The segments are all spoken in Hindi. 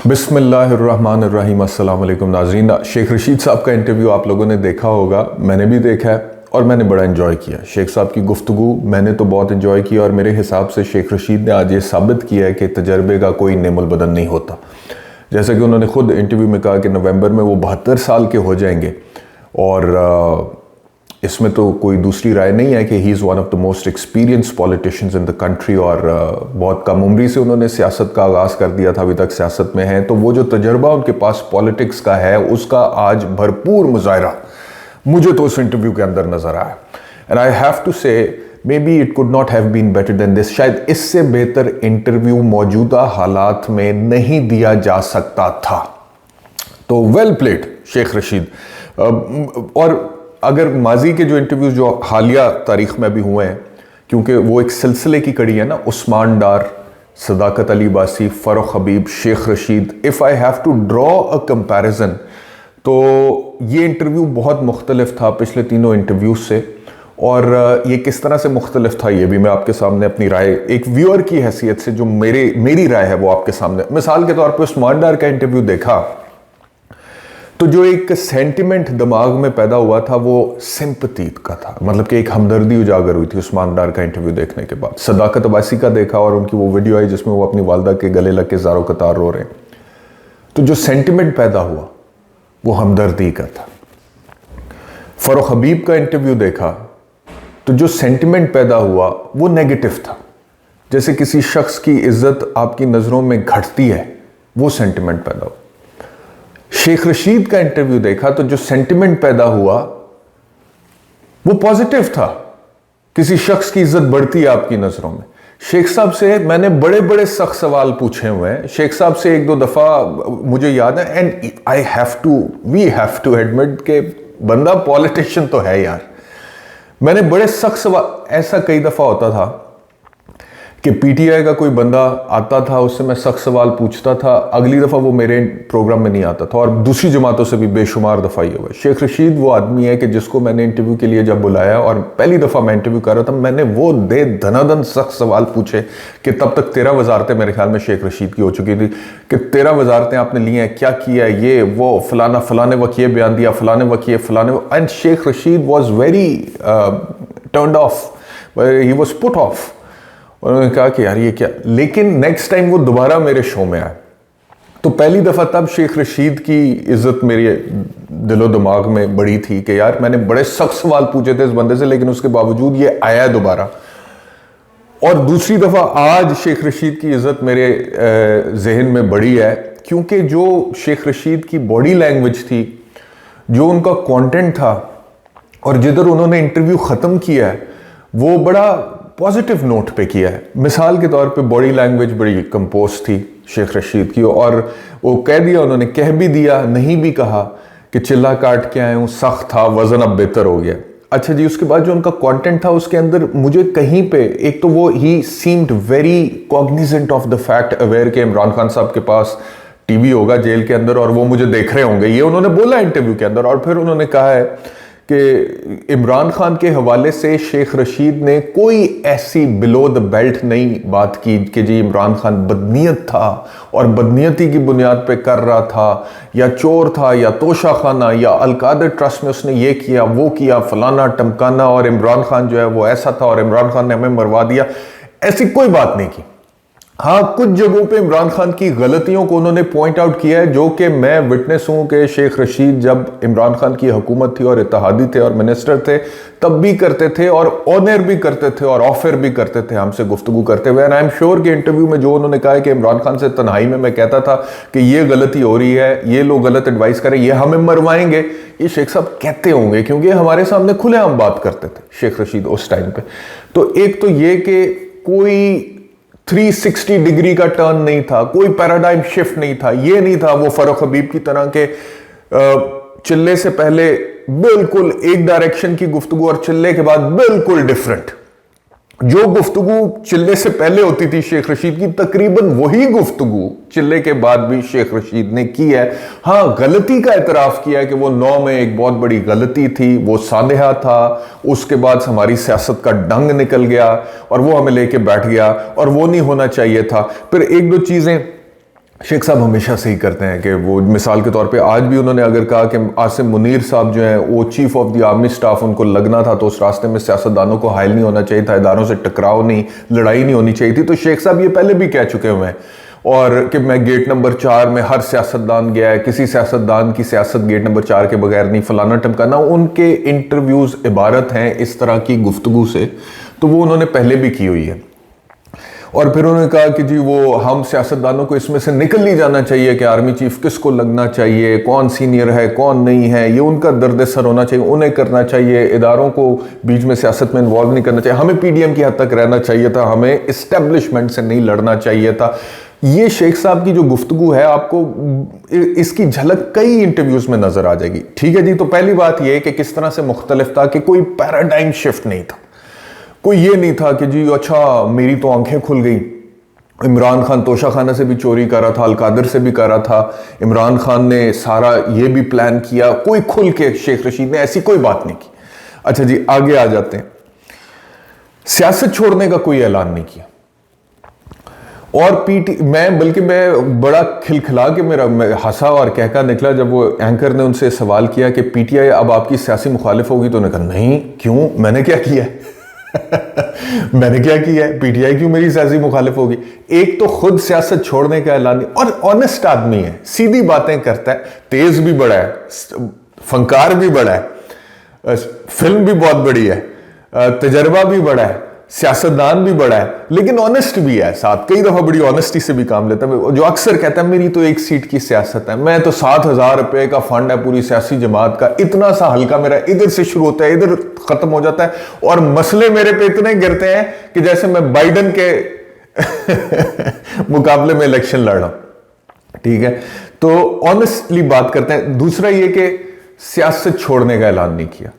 बिस्मिल्लाहिर्रहमानिर्रहीम। अस्सलाम वालेकुम नाज़रीन। शेख रशीद साहब का इंटरव्यू आप लोगों ने देखा होगा, मैंने भी देखा है और मैंने बड़ा एंजॉय किया। शेख साहब की गुफ्तगू मैंने तो बहुत एंजॉय किया और मेरे हिसाब से शेख रशीद ने आज ये साबित किया है कि तजर्बे का कोई नेमुल बदन नहीं होता। जैसे कि उन्होंने खुद इंटरव्यू में कहा कि नवंबर में वो 72 साल के हो जाएंगे और इसमें तो कोई दूसरी राय नहीं है कि he is one of the most experience politicians in the country और बहुत कम उम्री से उन्होंने सियासत का आगाज़ कर दिया था, अभी तक सियासत में हैं। तो वो जो तजर्बा उनके पास पॉलिटिक्स का है उसका आज भरपूर मुजाहरा मुझे तो उस इंटरव्यू के अंदर नज़र आया। And I have to say maybe it could not have been better than this. शायद इससे बेहतर इंटरव्यू मौजूदा हालात में नहीं दिया जा सकता था। तो वेल प्लेड शेख रशीद। और अगर माजी के जो इंटरव्यूज जो हालिया तारीख में भी हुए हैं, क्योंकि वो एक सिलसिले की कड़ी है ना, उस्मान डार, Sadaqat Ali Basi, Farooq Habib, Sheikh Rashid, if I have to draw a comparison तो ये इंटरव्यू बहुत मुख्तलिफ था पिछले तीनों इंटरव्यूज से। और ये किस तरह से मुख्तलिफ था ये भी मैं आपके सामने अपनी राय एक व्यूअर की हैसियत से जो मेरी राय है वो आपके सामने। मिसाल के तौर पर उस्मान डार का इंटरव्यू देखा तो जो एक सेंटिमेंट दिमाग में पैदा हुआ था वो सिंपैथी का था, मतलब कि एक हमदर्दी उजागर हुई थी उस्मान डार का इंटरव्यू देखने के बाद। सदाकत अब्बासी का देखा और उनकी वो वीडियो आई जिसमें वो अपनी वालदा के गले लग के ज़ारो कतार रो रहे हैं। तो जो सेंटिमेंट पैदा हुआ वो हमदर्दी का था। फ़ारूक हबीब का इंटरव्यू देखा तो जो सेंटिमेंट पैदा हुआ वो नेगेटिव था, जैसे किसी शख्स की इज्जत आपकी नज़रों में घटती है, वो सेंटिमेंट पैदा हुआ। शेख रशीद का इंटरव्यू देखा तो जो सेंटिमेंट पैदा हुआ वो पॉजिटिव था, किसी शख्स की इज्जत बढ़ती है आपकी नजरों में। शेख साहब से मैंने बड़े बड़े सख्त सवाल पूछे हुए हैं। शेख साहब से एक दो दफा मुझे याद है, and we have to admit के बंदा पॉलिटिशियन तो है यार। मैंने बड़े सख्त सवाल, ऐसा कई दफा होता था कि पीटीआई का कोई बंदा आता था, उससे मैं सख्त सवाल पूछता था, अगली दफ़ा वो मेरे प्रोग्राम में नहीं आता था। और दूसरी जमातों से भी बेशुमार दफ़ा ये हुआ। शेख रशीद वो आदमी है कि जिसको मैंने इंटरव्यू के लिए जब बुलाया और पहली दफ़ा मैं इंटरव्यू कर रहा था, मैंने वो धनाधन सख्त सवाल पूछे कि तब तक 13 वजारतें मेरे ख्याल में शेख रशीद की हो चुकी थी कि 13 वजारतें आपने ली हैं, क्या किया, ये वो फलाने वक्त ये बयान दिया, फलाने वक्त ये फलाने। And Sheikh Rashid was very turned off, he was put off. उन्होंने कहा कि यार ये क्या। लेकिन नेक्स्ट टाइम वो दोबारा मेरे शो में आए तो पहली दफ़ा तब शेख रशीद की इज्जत मेरे दिलो दिमाग में बड़ी थी कि यार मैंने बड़े सख्त सवाल पूछे थे इस बंदे से, लेकिन उसके बावजूद ये आया दोबारा। और दूसरी दफ़ा आज शेख रशीद की इज्जत मेरे जहन में बड़ी है, क्योंकि जो शेख रशीद की बॉडी लैंग्वेज थी, जो उनका कंटेंट था और जिधर उन्होंने इंटरव्यू ख़त्म किया है वो बड़ा पॉजिटिव नोट पे किया है। मिसाल के तौर पे बॉडी लैंग्वेज बड़ी कंपोज थी शेख रशीद की, और वो कह दिया, उन्होंने कह भी दिया, नहीं भी कहा कि चिल्ला काट के आए हूँ, सख्त था, वजन अब बेहतर हो गया। अच्छा जी, उसके बाद जो उनका कंटेंट था उसके अंदर मुझे कहीं पे एक तो वो ही seemed very cognizant of the fact, aware के इमरान खान साहब के पास टीवी होगा जेल के अंदर और वो मुझे देख रहे होंगे, ये उन्होंने बोला इंटरव्यू के अंदर। और फिर उन्होंने कहा है कि इमरान खान के हवाले से शेख रशीद ने कोई ऐसी बिलो द बेल्ट नहीं बात की कि जी इमरान खान बदनीयत था और बदनीयती की बुनियाद पे कर रहा था, या चोर था, या तोशा खाना, या अलकादर ट्रस्ट में उसने ये किया वो किया, फलाना टमकाना, और इमरान खान जो है वो ऐसा था और इमरान खान ने हमें मरवा दिया। ऐसी कोई बात नहीं की। हाँ, कुछ जगहों पे इमरान खान की गलतियों को उन्होंने पॉइंट आउट किया है, जो कि मैं विटनेस हूं कि शेख रशीद जब इमरान खान की हुकूमत थी और इत्तेहादी थे और मिनिस्टर थे तब भी करते थे और ऑनर भी करते थे और ऑफर भी करते थे हमसे गुफ्तगू करते हुए। एंड आई एम श्योर कि इंटरव्यू में जो उन्होंने कहा है कि इमरान खान से तन्हाई में मैं कहता था कि ये गलती हो रही है, ये लोग गलत एडवाइस करें, ये हमें मरवाएंगे, ये शेख साहब कहते होंगे क्योंकि हमारे सामने खुलेआम बात करते थे शेख रशीद उस टाइम पे। तो एक तो ये कि कोई 360 डिग्री का टर्न नहीं था, कोई पैराडाइम शिफ्ट नहीं था, ये नहीं था वो फ़ारूक हबीब की तरह के चिल्ले से पहले बिल्कुल एक डायरेक्शन की गुफ्तगू और चिल्ले के बाद बिल्कुल डिफरेंट। जो गुफ्तगू चिल्ले से पहले होती थी शेख रशीद की, तकरीबन वही गुफ्तगू चिल्ले के बाद भी शेख रशीद ने की है। हाँ, गलती का एतराफ किया है कि वो 9 में एक बहुत बड़ी गलती थी, वो सानहा था, उसके बाद हमारी सियासत का डंग निकल गया और वो हमें लेके बैठ गया और वो नहीं होना चाहिए था। फिर एक दो चीजें शेख साहब हमेशा से ही करते हैं कि वो मिसाल के तौर पे आज भी उन्होंने अगर कहा कि आसिम मुनीर साहब जो हैं वो chief of the army staff, उनको लगना था तो उस रास्ते में सियासतदानों को हायल नहीं होना चाहिए था, इदारों से टकराव नहीं, लड़ाई नहीं होनी चाहिए थी। तो शेख साहब ये पहले भी कह चुके हुए हैं और कि मैं गेट नंबर 4 में हर सियासतदान गया है, किसी सियासतदान की सियासत गेट नंबर 4 के बगैर नहीं, फलाना टमकाना। उनके इंटरव्यूज इबारत हैं इस तरह की गुफ्तगू से, तो वो उन्होंने पहले भी की हुई है। और फिर उन्होंने कहा कि जी वो हम सियासतदानों को इसमें से निकल नहीं जाना चाहिए कि आर्मी चीफ किसको लगना चाहिए, कौन सीनियर है कौन नहीं है, ये उनका दर्द सर होना चाहिए, उन्हें करना चाहिए, इदारों को बीच में सियासत में इन्वॉल्व नहीं करना चाहिए, हमें पीडीएम की हद तक रहना चाहिए था, हमें इस्टेब्लिशमेंट से नहीं लड़ना चाहिए था। ये शेख साहब की जो गुफ्तगू है आपको इसकी झलक कई इंटरव्यूज में नजर आ जाएगी। ठीक है जी, तो पहली बात यह कि किस तरह से मुख्तलिफ था कि कोई पैराडाइम शिफ्ट नहीं था, कोई ये नहीं था कि जी अच्छा मेरी तो आंखें खुल गई, इमरान खान तोशा खाना से भी चोरी कर रहा था, अलकादर से भी कर रहा था, इमरान खान ने सारा ये भी प्लान किया, कोई खुल के शेख रशीद ने ऐसी कोई बात नहीं की। अच्छा जी, आगे आ जाते हैं। सियासत छोड़ने का कोई ऐलान नहीं किया और मैं बड़ा खिलखिला के मेरा हंसा और कहका निकला जब वो एंकर ने उनसे सवाल किया कि पीटीआई अब आपकी सियासी मुखालिफ होगी, तो उन्होंने कहा नहीं, क्यों, मैंने क्या किया है मैंने क्या किया है, पीटीआई क्यों मेरी सियासी मुखालिफ होगी। एक तो खुद सियासत छोड़ने का ऐलान नहीं, और ऑनेस्ट आदमी है, सीधी बातें करता है, तेज भी बड़ा है, फनकार भी बड़ा है, फिल्म भी बहुत बड़ी है, तजर्बा भी बड़ा है, सियासतदान भी बड़ा है, लेकिन ऑनेस्ट भी है साथ, कई दफा बड़ी ऑनेस्टी से भी काम लेता है। जो अक्सर कहता है मेरी तो एक सीट की सियासत है, मैं तो 7,000 रुपए का फंड है पूरी सियासी जमात का, इतना सा हल्का मेरा इधर से शुरू होता है इधर खत्म हो जाता है, और मसले मेरे पे इतने गिरते हैं कि जैसे मैं बाइडन के मुकाबले में इलेक्शन लड़ रहा हूं। ठीक है, तो ऑनेस्टली बात करते हैं। दूसरा ये कि सियासत छोड़ने का ऐलान नहीं किया,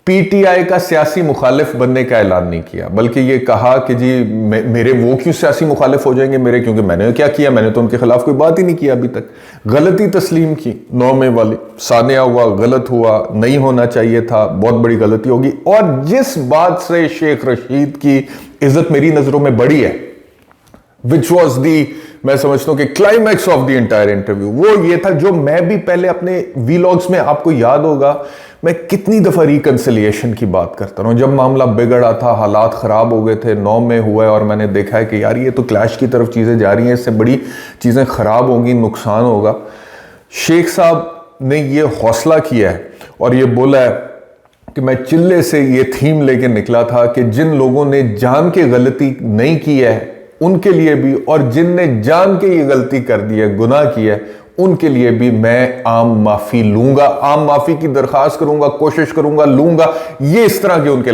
पीटीआई का सियासी मुखालिफ बनने का ऐलान नहीं किया, बल्कि ये कहा कि जी मेरे वो क्यों सियासी मुखालिफ हो जाएंगे मेरे, क्योंकि मैंने क्या किया, मैंने तो उनके खिलाफ कोई बात ही नहीं की अभी तक। गलती तस्लीम की 9 मई वाली, सानिया हुआ, गलत हुआ, नहीं होना चाहिए था, बहुत बड़ी गलती होगी। और जिस बात से शेख रशीद की इज्जत मेरी नजरों में बड़ी है, विच वॉज दी, मैं समझता हूं कि climax of the entire interview, वो ये था जो मैं भी पहले अपने वीलॉग्स में, आपको याद होगा मैं कितनी दफा रिकंसिलिएशन की बात करता हूं, जब मामला बिगड़ा था, हालात खराब हो गए थे, 9 में हुआ है और मैंने देखा है कि यार ये तो क्लैश की तरफ चीजें जा रही हैं, इससे बड़ी चीजें खराब होंगी, नुकसान होगा। शेख साहब ने ये हौसला किया है और ये बोला है कि मैं चिल्ले से ये थीम लेके निकला था कि जिन लोगों ने जान के गलती नहीं की है उनके लिए भी, और जिनने जान के ये गलती कर दी है, गुनाह किया है, उनके लिए भी मैं आम माफी लूंगा, आम माफी की दरखास्त करूंगा, कोशिश करूंगा, लूंगा। ये इस तरह के उनके,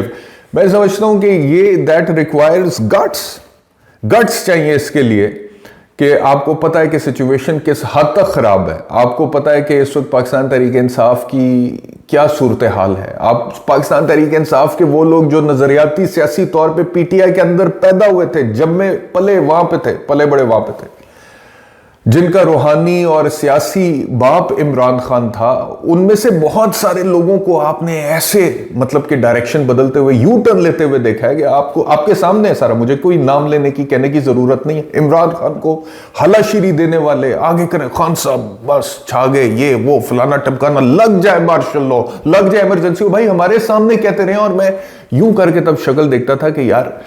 मैं समझता हूं कि ये दैट रिक्वायर्स गट्स चाहिए इसके लिए कि आपको पता है कि सिचुएशन किस हद तक खराब है, आपको पता है कि इस वक्त पाकिस्तान तहरीक इंसाफ की क्या सूरत हाल है, आप पाकिस्तान तहरीक इंसाफ के वो लोग जो नजरियाती सियासी तौर पे पीटीआई के अंदर पैदा हुए थे, जब में पले वहां पे थे, पले बड़े वहां पे थे, जिनका रूहानी और सियासी बाप इमरान खान था, उनमें से बहुत सारे लोगों को आपने ऐसे मतलब कि डायरेक्शन बदलते हुए, यू टर्न लेते हुए देखा है कि आपको, आपके सामने है सारा, मुझे कोई नाम लेने की, कहने की जरूरत नहीं है। इमरान खान को हलाशीरी देने वाले, आगे करें खान साहब बस छा गए, ये वो फलाना टपकाना, लग जाए मार्शल लॉ, लग जाए इमरजेंसी, भाई हमारे सामने कहते रहे। और मैं यूं करके तब शक्ल देखता था कि यार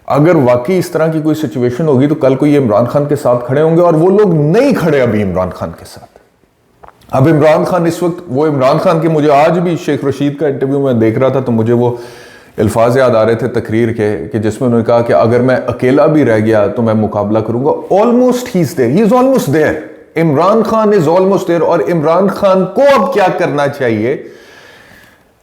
अगर वाकई इस तरह की कोई सिचुएशन होगी तो कल को ये इमरान खान के साथ खड़े होंगे, और वो लोग नहीं खड़े अभी इमरान खान के साथ। अब इमरान खान इस वक्त, वो इमरान खान के, मुझे आज भी शेख रशीद का इंटरव्यू में देख रहा था तो मुझे वो अल्फाज याद आ रहे थे तकरीर के, कि जिसमें उन्होंने कहा कि अगर मैं अकेला भी रह गया तो मैं मुकाबला करूंगा। Almost he is almost there, Imran Khan is almost there. और इमरान खान को अब क्या करना चाहिए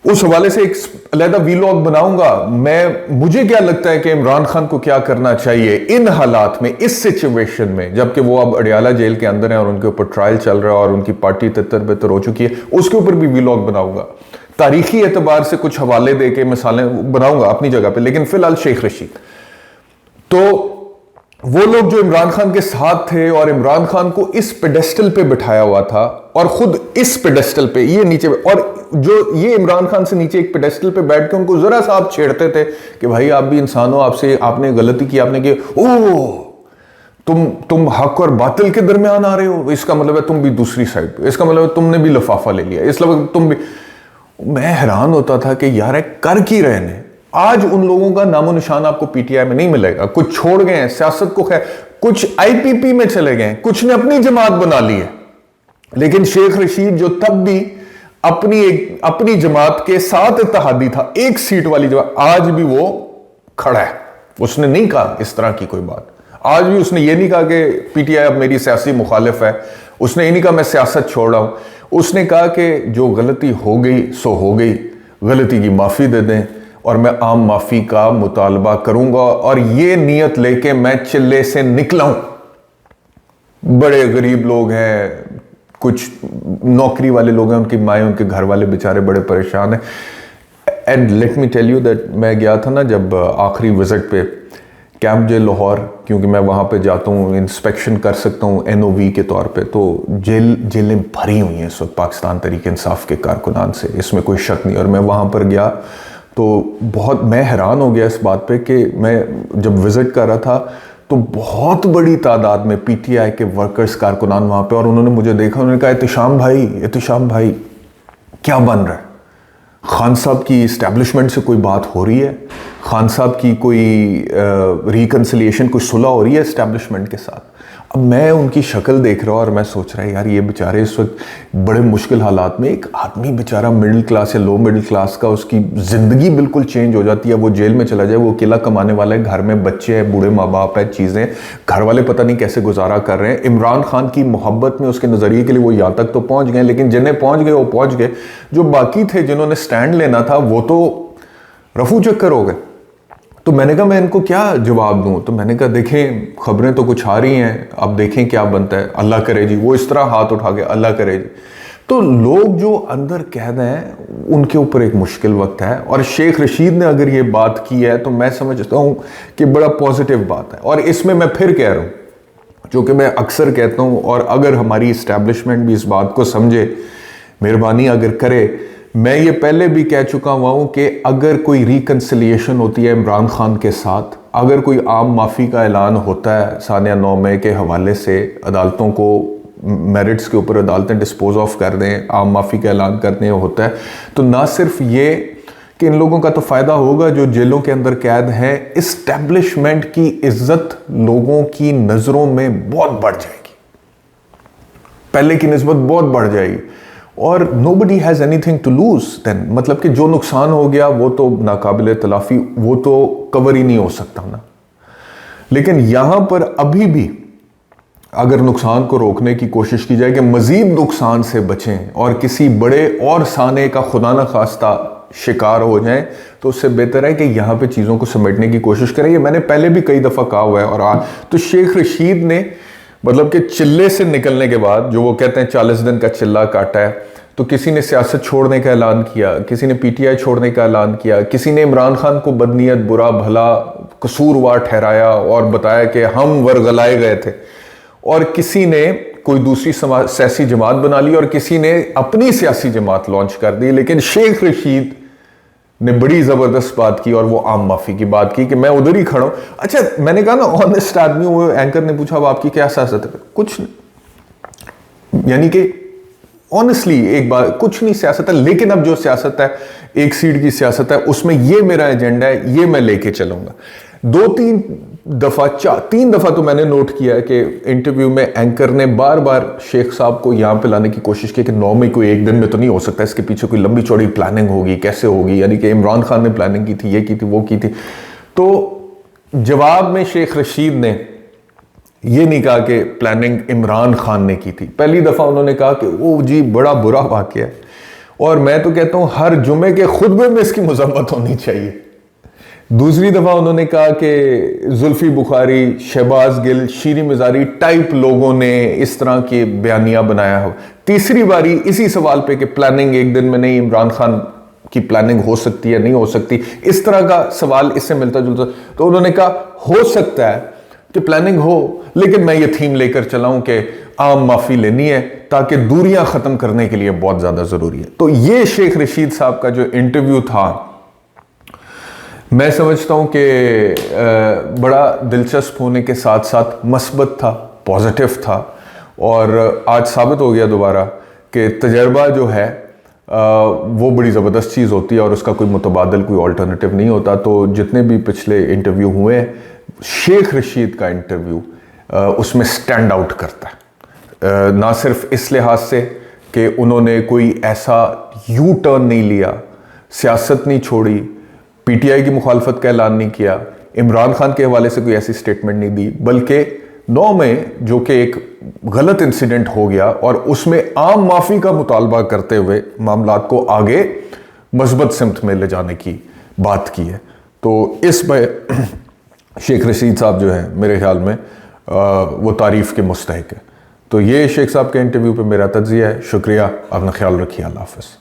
उस हवाले से एक अलहदा वीलॉग बनाऊंगा मैं। मुझे क्या लगता है कि इमरान खान को क्या करना चाहिए इन हालात में, इस सिचुएशन में, जबकि वो अब अडियाला जेल के अंदर है और उनके ऊपर ट्रायल चल रहा है और उनकी पार्टी तितर बितर हो चुकी है, उसके ऊपर भी वीलॉग बनाऊंगा। तारीखी एतबार से कुछ हवाले दे के मिसालें बनाऊंगा अपनी जगह पे, लेकिन फिलहाल शेख रशीद, तो वो लोग जो इमरान खान के साथ थे और इमरान खान को इस पेडेस्टल पे बिठाया हुआ था, और खुद इस पेडेस्टल पे, ये नीचे, और जो ये इमरान खान से नीचे एक पेडेस्टल पे बैठ के उनको जरा सा आप छेड़ते थे कि भाई आप भी इंसान हो, आपसे आपने गलती की, आपने की, ओह तुम हक और बातिल के दरमियान आ रहे हो, इसका मतलब है तुम भी दूसरी साइड पे, इसका मतलब है तुमने भी लफाफा ले लिया, इसलिए तुम भी। मैं हैरान होता था कि यार कर की रहे ने। आज उन लोगों का नामो निशान आपको पीटीआई में नहीं मिलेगा। कुछ छोड़ गए हैं सियासत को, खैर कुछ आईपीपी में चले गए, कुछ ने अपनी जमात बना ली है। लेकिन शेख रशीद जो तब भी अपनी जमात के साथ इत्तेहादी था, एक सीट वाली जमात, आज भी वो खड़ा है। उसने नहीं कहा इस तरह की कोई बात। आज भी उसने ये नहीं कहा कि पीटीआई अब मेरी सियासी मुखालिफ है। उसने ये नहीं कहा मैं सियासत छोड़ रहा हूं। उसने कहा कि जो गलती हो गई सो हो गई, गलती की माफी दे दें और मैं आम माफी का मुतालबा करूंगा। और ये नीयत लेके मैं चिल्ले से निकला हूं। बड़े गरीब लोग हैं, कुछ नौकरी वाले लोग हैं, उनकी माएँ उनके घर वाले बेचारे बड़े परेशान हैं। And let me tell you that मैं गया था ना जब आखिरी विजिट पे कैंप जेल लाहौर, क्योंकि मैं वहाँ पे जाता हूँ, इंस्पेक्शन कर सकता हूँ एनओवी के तौर पे, तो जेलें भरी हुई हैं इस वक्त पाकिस्तान तहरीक इंसाफ के कारकुनान से, इसमें कोई शक नहीं। और मैं वहाँ पर गया तो बहुत मैं हैरान हो गया इस बात पे कि मैं जब विज़िट कर रहा था तो बहुत बड़ी तादाद में पीटीआई के वर्कर्स कारकुनान वहाँ पे, और उन्होंने मुझे देखा, उन्होंने कहा एहतिशाम भाई क्या बन रहा है? खान साहब की इस्टेब्लिशमेंट से कोई बात हो रही है? खान साहब की कोई रिकन्सिलिएशन, कोई सुलह हो रही है इस्टेब्लिशमेंट के साथ? अब मैं उनकी शक्ल देख रहा हूँ और मैं सोच रहा है यार ये बेचारे इस वक्त बड़े मुश्किल हालात में, एक आदमी बेचारा मिडिल क्लास या लो मिडिल क्लास का, उसकी ज़िंदगी बिल्कुल चेंज हो जाती है। वो जेल में चला जाए, वो अकेला कमाने वाला है, घर में बच्चे हैं, बूढ़े माँ बाप है, चीज़ें, घर वाले पता नहीं कैसे गुजारा कर रहे हैं। इमरान खान की मोहब्बत में, उसके नज़रिए के लिए वो यहाँ तक तो पहुँच गए, लेकिन जिन्हें पहुँच गए वो पहुँच गए। जो बाकी थे जिन्होंने स्टैंड लेना था वो तो रफू चक्कर हो गए। तो मैंने कहा मैं इनको क्या जवाब दूं? तो मैंने कहा देखें खबरें तो कुछ आ रही हैं, अब देखें क्या बनता है, अल्लाह करे जी। वो इस तरह हाथ उठा के अल्लाह करे जी। तो लोग जो अंदर कैद हैं उनके ऊपर एक मुश्किल वक्त है। और शेख रशीद ने अगर ये बात की है तो मैं समझता हूं कि बड़ा पॉजिटिव बात है। और इसमें मैं फिर कह रहा हूं, जो कि मैं अक्सर कहता हूं, और अगर हमारी इस्टेब्लिशमेंट भी इस बात को समझे, मेहरबानी अगर करे, मैं ये पहले भी कह चुका हुआ हूं कि अगर कोई रिकन्सिलिएशन होती है इमरान खान के साथ, अगर कोई आम माफ़ी का ऐलान होता है सानिया 9 मई के हवाले से, अदालतों को मेरिट्स के ऊपर अदालतें डिस्पोज ऑफ कर दें, आम माफ़ी का ऐलान करने होता है, तो ना सिर्फ ये कि इन लोगों का तो फ़ायदा होगा जो जेलों के अंदर कैद हैं, इस्टेब्लिशमेंट की इज्जत लोगों की नज़रों में बहुत बढ़ जाएगी, पहले की निस्बत बहुत बढ़ जाएगी। और nobody has anything to lose then, मतलब कि जो नुकसान हो गया वो तो नाकाबिले तलाफी, वो तो कवर ही नहीं हो सकता ना। लेकिन यहां पर अभी भी अगर नुकसान को रोकने की कोशिश की जाए कि मजीद नुकसान से बचें और किसी बड़े और साने का खुदा न खास्ता शिकार हो जाएं, तो उससे बेहतर है कि यहाँ पे चीज़ों को समेटने की कोशिश करें। ये मैंने पहले भी कई दफ़ा कहा हुआ है। और आज तो शेख रशीद ने मतलब कि चिल्ले से निकलने के बाद, जो वो कहते हैं 40 दिन का चिल्ला काटा है, तो किसी ने सियासत छोड़ने का ऐलान किया, किसी ने पीटीआई छोड़ने का ऐलान किया, किसी ने इमरान खान को बदनीयत, बुरा भला, कसूरवार ठहराया और बताया कि हम वरगलाए गए थे, और किसी ने कोई दूसरी सियासी जमात बना ली और किसी ने अपनी सियासी जमात लॉन्च कर दी। लेकिन शेख रशीद ने बड़ी ज़बरदस्त बात की और वो आम माफ़ी की बात की कि मैं उधर ही खड़ा हूं। अच्छा, मैंने कहा ना ऑनेस्ट आदमी, वो एंकर ने पूछा अब आपकी क्या सियासत है? कुछ नहीं, यानी कि ऑनेस्टली एक बार कुछ नहीं सियासत है। लेकिन अब जो सियासत है, एक सीट की सियासत है, उसमें ये मेरा एजेंडा है, ये मैं लेके चलूंगा। 3 दफा तो मैंने नोट किया है कि इंटरव्यू में एंकर ने बार बार शेख साहब को यहां पे लाने की कोशिश की कि 9 मई को एक दिन में तो नहीं हो सकता, इसके पीछे कोई लंबी चौड़ी प्लानिंग होगी, कैसे होगी, यानी कि इमरान खान ने प्लानिंग की थी, ये की थी, वो की थी। तो जवाब में शेख रशीद ने ये नहीं कहा कि प्लानिंग इमरान खान ने की थी। पहली दफा उन्होंने कहा कि वो जी बड़ा बुरा वाकया है, और मैं तो कहता हूं हर जुमे के खुतबे में इसकी मजम्मत होनी चाहिए। दूसरी दफा उन्होंने कहा कि जुल्फी बुखारी, शहबाज गिल, शीरी मिजारी टाइप लोगों ने इस तरह के बयानिया बनाया हो। तीसरी बारी इसी सवाल पे कि प्लानिंग एक दिन में नहीं, इमरान खान की प्लानिंग हो सकती है नहीं हो सकती, इस तरह का सवाल इससे मिलता जुलता, तो उन्होंने कहा हो सकता है कि प्लानिंग हो, लेकिन मैं ये थीम लेकर चला हूं कि आम माफी लेनी है ताकि दूरियां खत्म करने के लिए बहुत ज्यादा जरूरी है। तो ये शेख रशीद साहब का जो इंटरव्यू था, मैं समझता हूँ कि बड़ा दिलचस्प होने के साथ साथ मस्बत था, पॉजिटिव था, और आज साबित हो गया दोबारा कि तजर्बा जो है वो बड़ी ज़बरदस्त चीज़ होती है और उसका कोई मुतबादल, कोई ऑल्टरनेटिव नहीं होता। तो जितने भी पिछले इंटरव्यू हुए हैं, शेख रशीद का इंटरव्यू उसमें स्टैंड आउट करता है, ना सिर्फ इस लिहाज से कि उन्होंने कोई ऐसा यू टर्न नहीं लिया, सियासत नहीं छोड़ी, पीटीआई की मुखालफत का ऐलान नहीं किया, इमरान खान के हवाले से कोई ऐसी स्टेटमेंट नहीं दी, बल्कि 9 में जो कि एक गलत इंसिडेंट हो गया और उसमें आम माफ़ी का मुतालबा करते हुए मामलात को आगे मस्बत सिमत में ले जाने की बात की है। तो इसमें शेख रशीद साहब जो है मेरे ख्याल में वो तारीफ़ के मुस्तहिक है। तो ये शेख साहब के इंटरव्यू पे मेरा तज्जिया है। शुक्रिया, अपना ख्याल रखिए। अल्लाह हाफ़िज़।